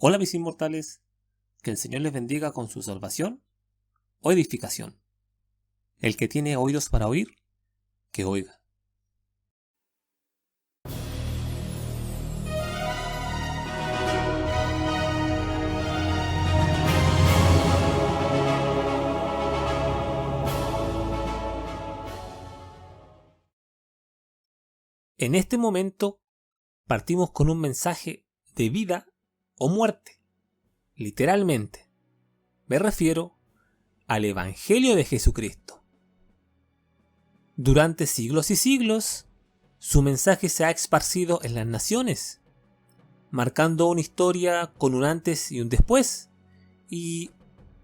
Hola mis inmortales, que el Señor les bendiga con su salvación o edificación. El que tiene oídos para oír, que oiga. En este momento partimos con un mensaje de vida o muerte. Literalmente, me refiero al Evangelio de Jesucristo. Durante siglos y siglos, su mensaje se ha esparcido en las naciones, marcando una historia con un antes y un después. Y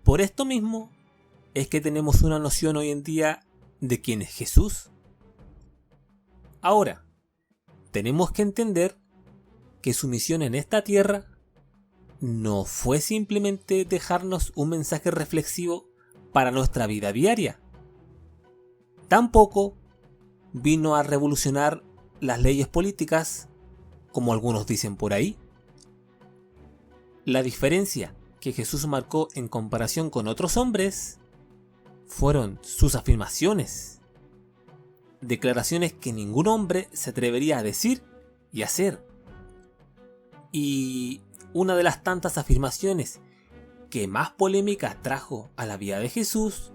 por esto mismo es que tenemos una noción hoy en día de quién es Jesús. Ahora, tenemos que entender que su misión en esta tierra no fue simplemente dejarnos un mensaje reflexivo para nuestra vida diaria. Tampoco vino a revolucionar las leyes políticas, como algunos dicen por ahí. La diferencia que Jesús marcó en comparación con otros hombres fueron sus afirmaciones. Declaraciones que ningún hombre se atrevería a decir y hacer. Y una de las tantas afirmaciones que más polémica trajo a la vida de Jesús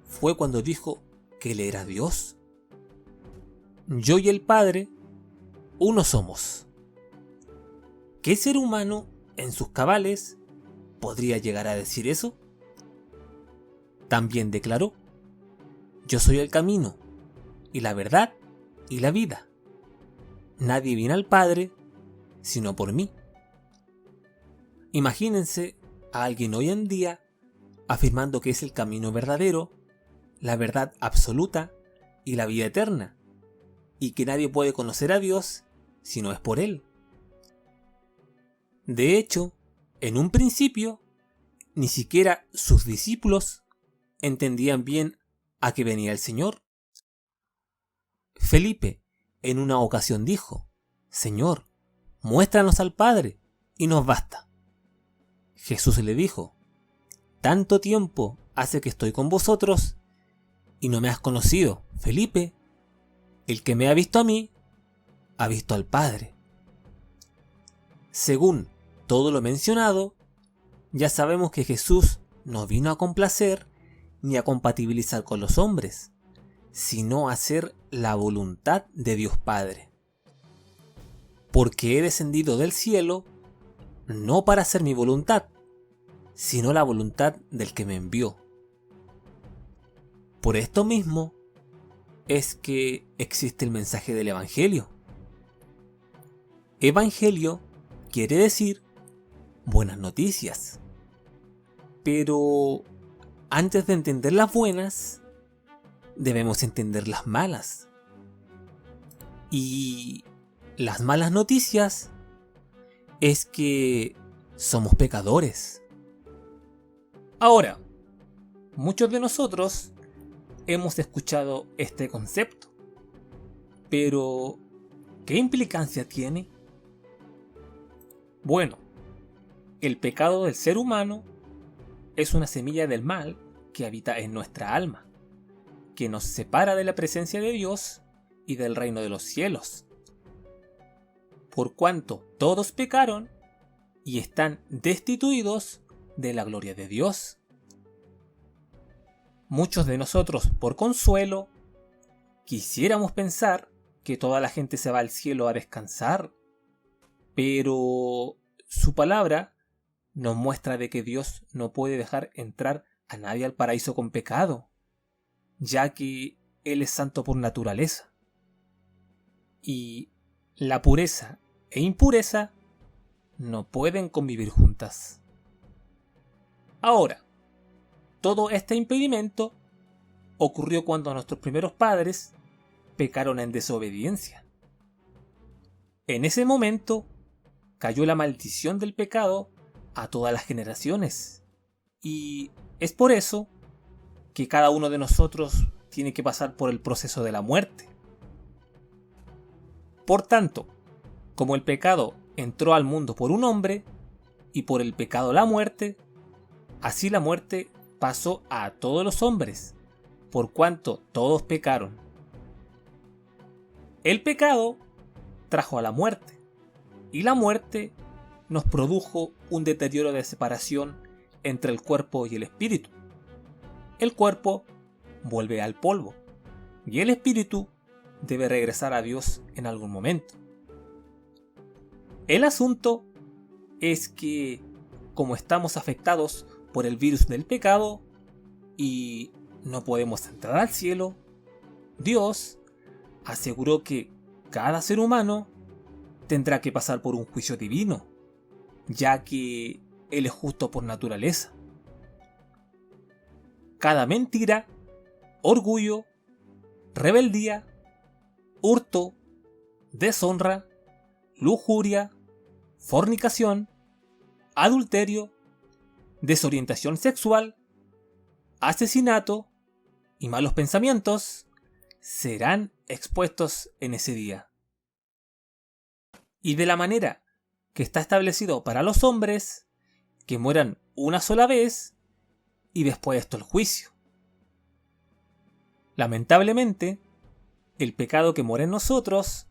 fue cuando dijo que Él era Dios. Yo y el Padre, uno somos. ¿Qué ser humano en sus cabales podría llegar a decir eso? También declaró: yo soy el camino, y la verdad, y la vida. Nadie viene al Padre sino por mí. Imagínense a alguien hoy en día afirmando que es el camino verdadero, la verdad absoluta y la vida eterna, y que nadie puede conocer a Dios si no es por Él. De hecho, en un principio, ni siquiera sus discípulos entendían bien a qué venía el Señor. Felipe en una ocasión dijo: Señor, muéstranos al Padre y nos basta. Jesús le dijo: tanto tiempo hace que estoy con vosotros y no me has conocido, Felipe. El que me ha visto a mí, ha visto al Padre. Según todo lo mencionado, ya sabemos que Jesús no vino a complacer ni a compatibilizar con los hombres, sino a hacer la voluntad de Dios Padre. Porque he descendido del cielo no para hacer mi voluntad, sino la voluntad del que me envió. Por esto mismo es que existe el mensaje del Evangelio. Evangelio quiere decir buenas noticias. Pero antes de entender las buenas, debemos entender las malas. Y las malas noticias es que somos pecadores. Ahora, muchos de nosotros hemos escuchado este concepto, pero ¿qué implicancia tiene? Bueno, el pecado del ser humano es una semilla del mal que habita en nuestra alma, que nos separa de la presencia de Dios y del reino de los cielos. Por cuanto todos pecaron y están destituidos de la gloria de Dios. Muchos de nosotros, por consuelo, quisiéramos pensar que toda la gente se va al cielo a descansar, pero su palabra nos muestra de que Dios no puede dejar entrar a nadie al paraíso con pecado, ya que Él es santo por naturaleza. Y la pureza e impureza no pueden convivir juntas. Ahora, todo este impedimento ocurrió cuando nuestros primeros padres pecaron en desobediencia. En ese momento cayó la maldición del pecado a todas las generaciones. Y es por eso que cada uno de nosotros tiene que pasar por el proceso de la muerte. Por tanto, como el pecado entró al mundo por un hombre, y por el pecado la muerte, así la muerte pasó a todos los hombres, por cuanto todos pecaron. El pecado trajo a la muerte, y la muerte nos produjo un deterioro de separación entre el cuerpo y el espíritu. El cuerpo vuelve al polvo, y el espíritu debe regresar a Dios en algún momento. El asunto es que, como estamos afectados por el virus del pecado y no podemos entrar al cielo, Dios aseguró que cada ser humano tendrá que pasar por un juicio divino, ya que Él es justo por naturaleza. Cada mentira, orgullo, rebeldía, hurto, deshonra, lujuria, fornicación, adulterio, desorientación sexual, asesinato y malos pensamientos serán expuestos en ese día. Y de la manera que está establecido para los hombres, que mueran una sola vez y después de esto el juicio. Lamentablemente, el pecado que mora en nosotros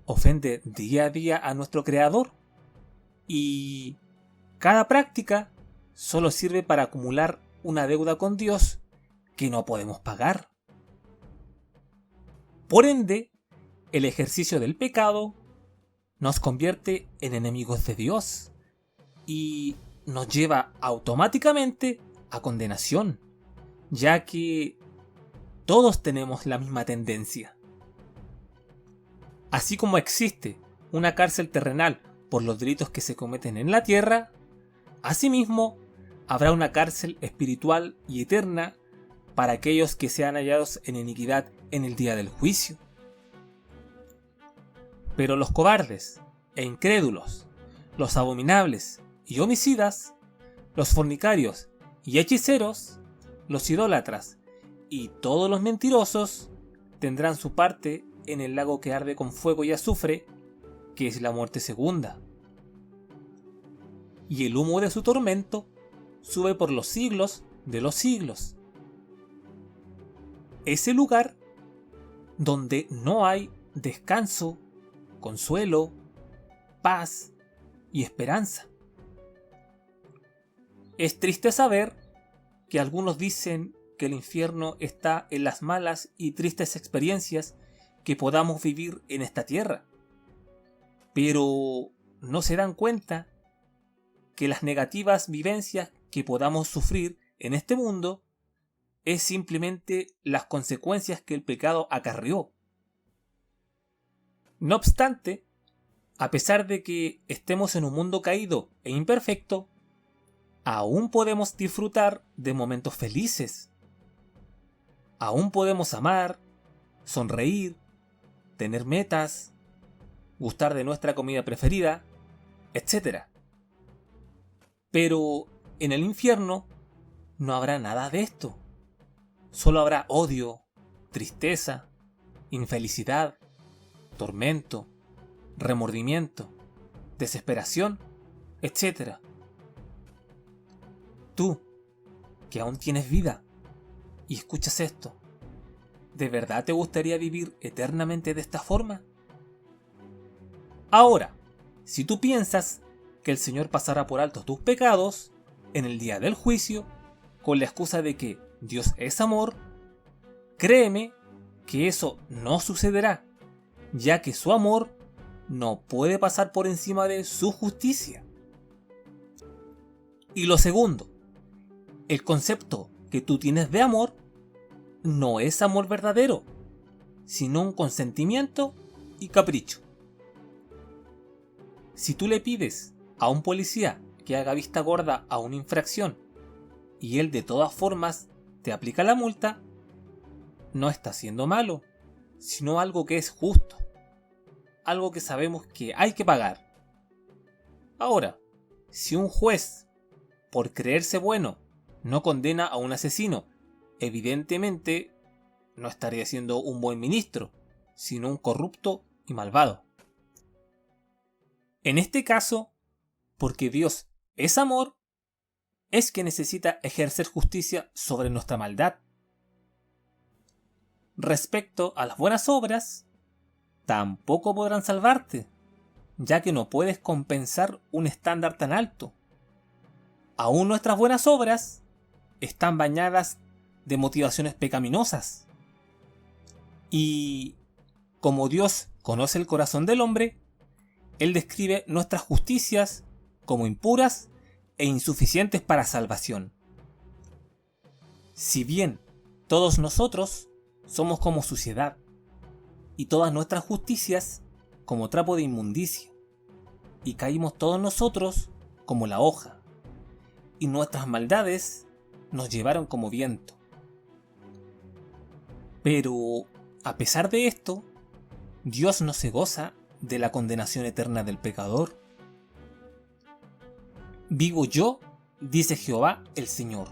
ofende día a día a nuestro Creador, y cada práctica solo sirve para acumular una deuda con Dios que no podemos pagar. Por ende, el ejercicio del pecado nos convierte en enemigos de Dios y nos lleva automáticamente a condenación, ya que todos tenemos la misma tendencia. Así como existe una cárcel terrenal por los delitos que se cometen en la tierra, asimismo habrá una cárcel espiritual y eterna para aquellos que sean hallados en iniquidad en el día del juicio. Pero los cobardes e incrédulos, los abominables y homicidas, los fornicarios y hechiceros, los idólatras y todos los mentirosos tendrán su parte en el lago que arde con fuego y azufre, que es la muerte segunda. Y el humo de su tormento sube por los siglos de los siglos. Ese lugar donde no hay descanso, consuelo, paz y esperanza. Es triste saber que algunos dicen que el infierno está en las malas y tristes experiencias que podamos vivir en esta tierra, pero no se dan cuenta que las negativas vivencias que podamos sufrir en este mundo es simplemente las consecuencias que el pecado acarreó. No obstante, a pesar de que estemos en un mundo caído e imperfecto, aún podemos disfrutar de momentos felices. Aún podemos amar, sonreír, tener metas, gustar de nuestra comida preferida, etc. Pero en el infierno no habrá nada de esto. Solo habrá odio, tristeza, infelicidad, tormento, remordimiento, desesperación, etc. Tú, que aún tienes vida y escuchas esto, ¿de verdad te gustaría vivir eternamente de esta forma? Ahora, si tú piensas que el Señor pasará por alto tus pecados en el día del juicio, con la excusa de que Dios es amor, créeme que eso no sucederá, ya que su amor no puede pasar por encima de su justicia. Y lo segundo, el concepto que tú tienes de amor no es amor verdadero, sino un consentimiento y capricho. Si tú le pides a un policía que haga vista gorda a una infracción y él de todas formas te aplica la multa, no está siendo malo, sino algo que es justo, algo que sabemos que hay que pagar. Ahora, si un juez, por creerse bueno, no condena a un asesino, evidentemente no estaría siendo un buen ministro, sino un corrupto y malvado. En este caso, porque Dios es amor, es que necesita ejercer justicia sobre nuestra maldad. Respecto a las buenas obras, tampoco podrán salvarte, ya que no puedes compensar un estándar tan alto. Aún nuestras buenas obras están bañadas de motivaciones pecaminosas. Y como Dios conoce el corazón del hombre, Él describe nuestras justicias como impuras e insuficientes para salvación. Si bien todos nosotros somos como suciedad, y todas nuestras justicias como trapo de inmundicia, y caímos todos nosotros como la hoja, y nuestras maldades nos llevaron como viento. Pero, a pesar de esto, Dios no se goza de la condenación eterna del pecador. Vivo yo, dice Jehová el Señor,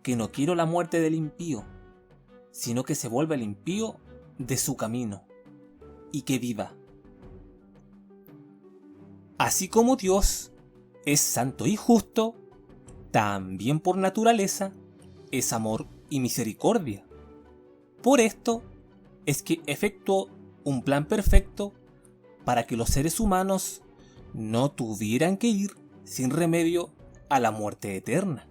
que no quiero la muerte del impío, sino que se vuelva el impío de su camino, y que viva. Así como Dios es santo y justo, también por naturaleza es amor y misericordia. Por esto es que efectuó un plan perfecto para que los seres humanos no tuvieran que ir sin remedio a la muerte eterna.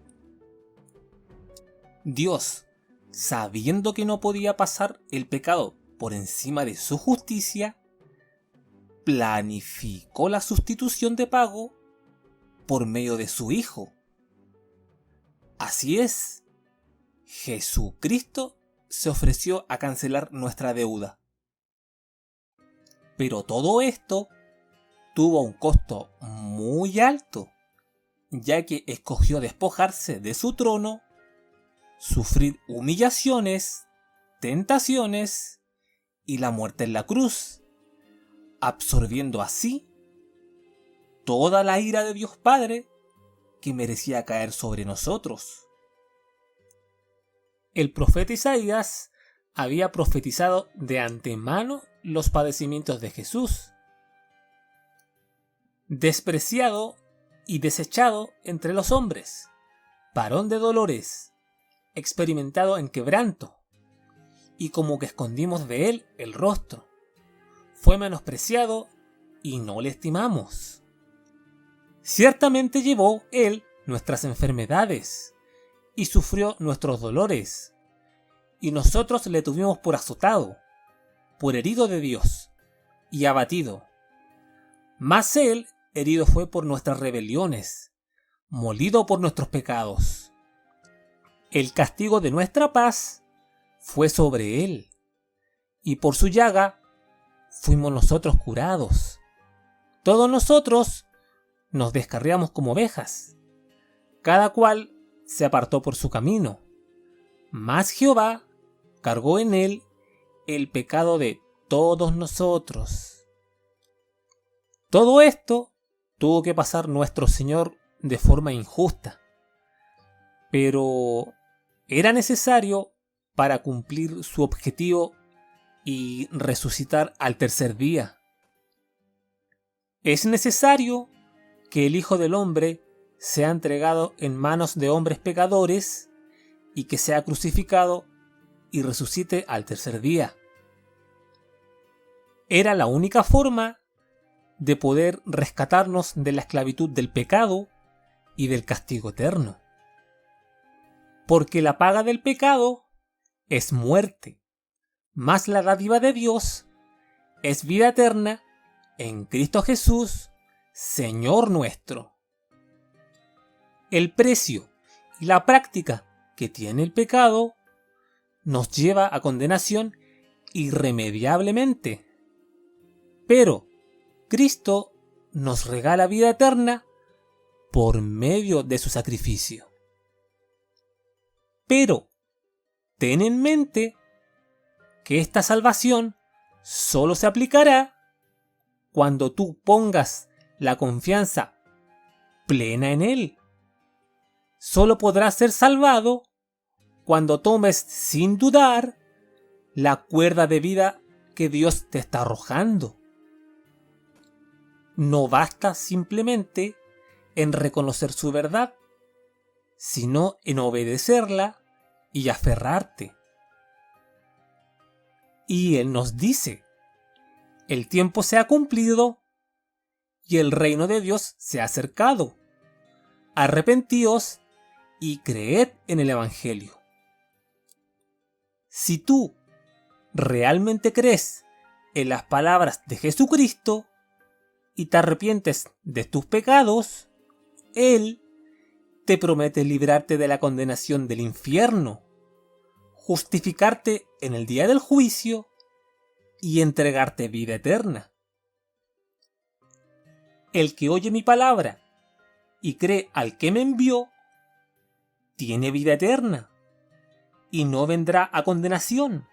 Dios, sabiendo que no podía pasar el pecado por encima de su justicia, planificó la sustitución de pago por medio de su Hijo. Así es, Jesucristo se ofreció a cancelar nuestra deuda. Pero todo esto tuvo un costo muy alto, ya que escogió despojarse de su trono, sufrir humillaciones, tentaciones y la muerte en la cruz, absorbiendo así toda la ira de Dios Padre que merecía caer sobre nosotros. El profeta Isaías había profetizado de antemano los padecimientos de Jesús. Despreciado y desechado entre los hombres, varón de dolores, experimentado en quebranto, y como que escondimos de él el rostro. Fue menospreciado y no le estimamos. Ciertamente llevó él nuestras enfermedades y sufrió nuestros dolores, y nosotros le tuvimos por azotado, por herido de Dios y abatido. Mas él herido fue por nuestras rebeliones, molido por nuestros pecados. El castigo de nuestra paz fue sobre él, y por su llaga fuimos nosotros curados. Todos nosotros nos descarriamos como ovejas, cada cual se apartó por su camino, mas Jehová cargó en él el pecado de todos nosotros. Todo esto tuvo que pasar nuestro Señor de forma injusta, pero era necesario para cumplir su objetivo y resucitar al tercer día. Es necesario que el Hijo del Hombre sea entregado en manos de hombres pecadores y que sea crucificado y resucite al tercer día. Era la única forma de poder rescatarnos de la esclavitud del pecado y del castigo eterno. Porque la paga del pecado es muerte, mas la dádiva de Dios es vida eterna en Cristo Jesús, Señor nuestro. El precio y la práctica que tiene el pecado nos lleva a condenación irremediablemente. Pero Cristo nos regala vida eterna por medio de su sacrificio. Pero ten en mente que esta salvación solo se aplicará cuando tú pongas la confianza plena en Él. Solo podrás ser salvado cuando tomes sin dudar la cuerda de vida que Dios te está arrojando. No basta simplemente en reconocer su verdad, sino en obedecerla y aferrarte. Y Él nos dice, el tiempo se ha cumplido y el reino de Dios se ha acercado. Arrepentíos y creed en el Evangelio. Si tú realmente crees en las palabras de Jesucristo y te arrepientes de tus pecados, Él te promete librarte de la condenación del infierno, justificarte en el día del juicio y entregarte vida eterna. El que oye mi palabra y cree al que me envió, tiene vida eterna y no vendrá a condenación,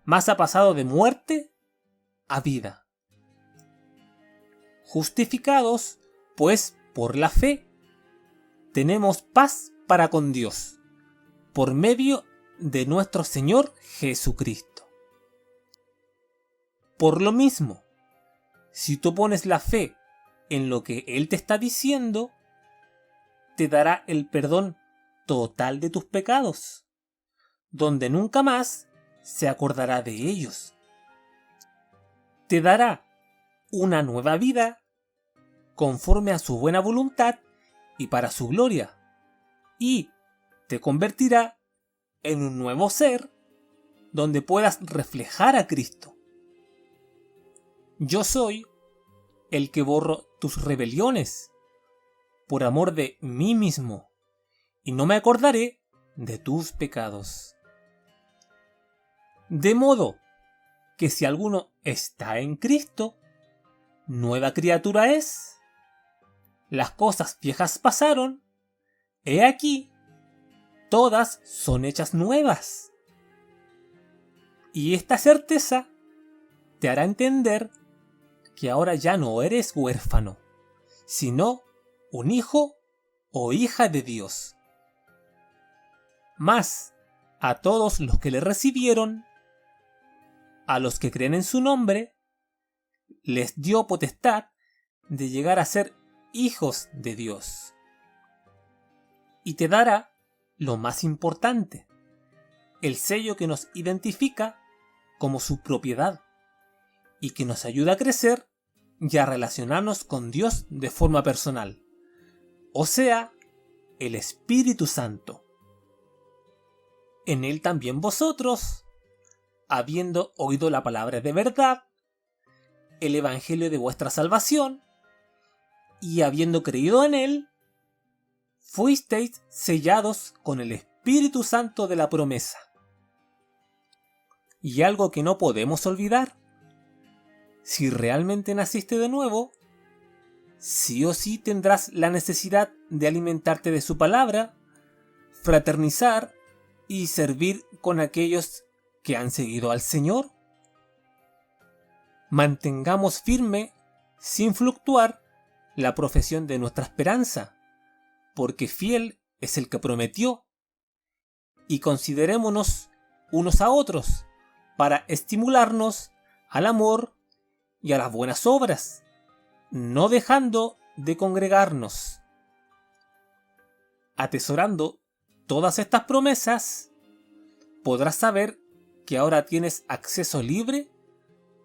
mas ha pasado de muerte a vida. Justificados, pues, por la fe, tenemos paz para con Dios, por medio de nuestro Señor Jesucristo. Por lo mismo, si tú pones la fe en lo que Él te está diciendo, te dará el perdón total de tus pecados, donde nunca más se acordará de ellos. Te dará una nueva vida conforme a su buena voluntad y para su gloria, y te convertirá en un nuevo ser donde puedas reflejar a Cristo. Yo soy el que borro tus rebeliones por amor de mí mismo, y no me acordaré de tus pecados. De modo que si alguno está en Cristo, nueva criatura es. Las cosas viejas pasaron, he aquí, todas son hechas nuevas. Y esta certeza te hará entender que ahora ya no eres huérfano, sino un hijo o hija de Dios. Mas a todos los que le recibieron, a los que creen en su nombre, les dio potestad de llegar a ser hijos de Dios. Y te dará lo más importante, el sello que nos identifica como su propiedad y que nos ayuda a crecer y a relacionarnos con Dios de forma personal, o sea, el Espíritu Santo. En Él también vosotros, habiendo oído la palabra de verdad, el Evangelio de vuestra salvación, y habiendo creído en Él, fuisteis sellados con el Espíritu Santo de la promesa. Y algo que no podemos olvidar, si realmente naciste de nuevo, sí o sí tendrás la necesidad de alimentarte de su palabra, fraternizar y servir con aquellos que han seguido al Señor. Mantengamos firme, sin fluctuar, la profesión de nuestra esperanza, porque fiel es el que prometió, y considerémonos unos a otros para estimularnos al amor y a las buenas obras, no dejando de congregarnos. Atesorando todas estas promesas, podrás saber que ahora tienes acceso libre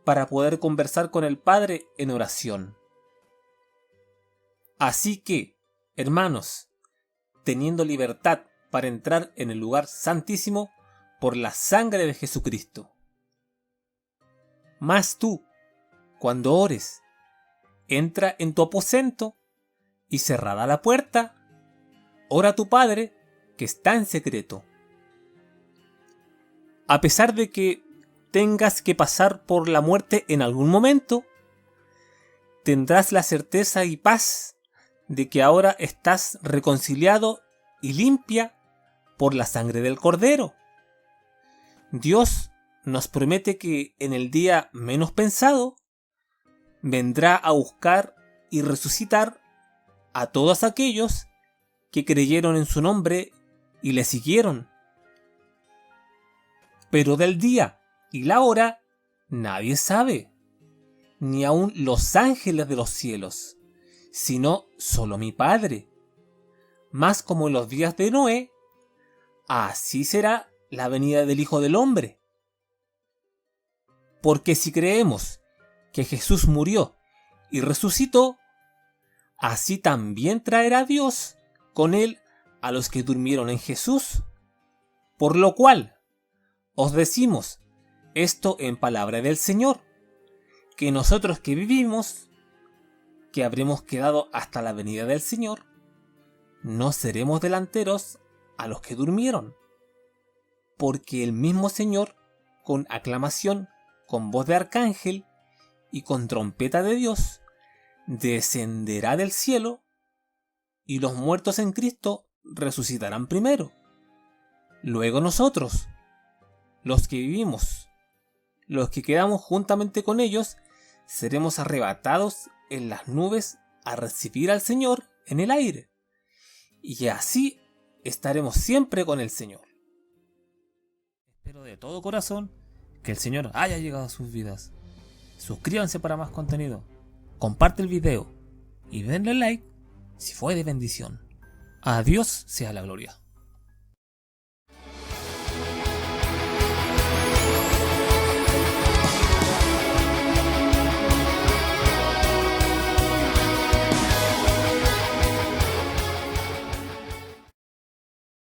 para poder conversar con el Padre en oración. Así que, hermanos, teniendo libertad para entrar en el lugar santísimo por la sangre de Jesucristo. Mas tú, cuando ores, entra en tu aposento y cerrada la puerta, ora a tu Padre que está en secreto. A pesar de que tengas que pasar por la muerte en algún momento, tendrás la certeza y paz de que ahora estás reconciliado y limpia por la sangre del Cordero. Dios nos promete que en el día menos pensado vendrá a buscar y resucitar a todos aquellos que creyeron en su nombre y le siguieron. Pero del día y la hora nadie sabe, ni aun los ángeles de los cielos, sino solo mi Padre. Mas como en los días de Noé, así será la venida del Hijo del Hombre. Porque si creemos que Jesús murió y resucitó, así también traerá Dios con él a los que durmieron en Jesús. Por lo cual, os decimos esto en palabra del Señor, que nosotros que vivimos, que habremos quedado hasta la venida del Señor, no seremos delanteros a los que durmieron. Porque el mismo Señor, con aclamación, con voz de arcángel y con trompeta de Dios, descenderá del cielo, y los muertos en Cristo resucitarán primero. Luego nosotros, los que vivimos, los que quedamos juntamente con ellos, seremos arrebatados en las nubes a recibir al Señor en el aire. Y así estaremos siempre con el Señor. Espero de todo corazón que el Señor haya llegado a sus vidas. Suscríbanse para más contenido, comparte el video y denle like si fue de bendición. A Dios sea la gloria.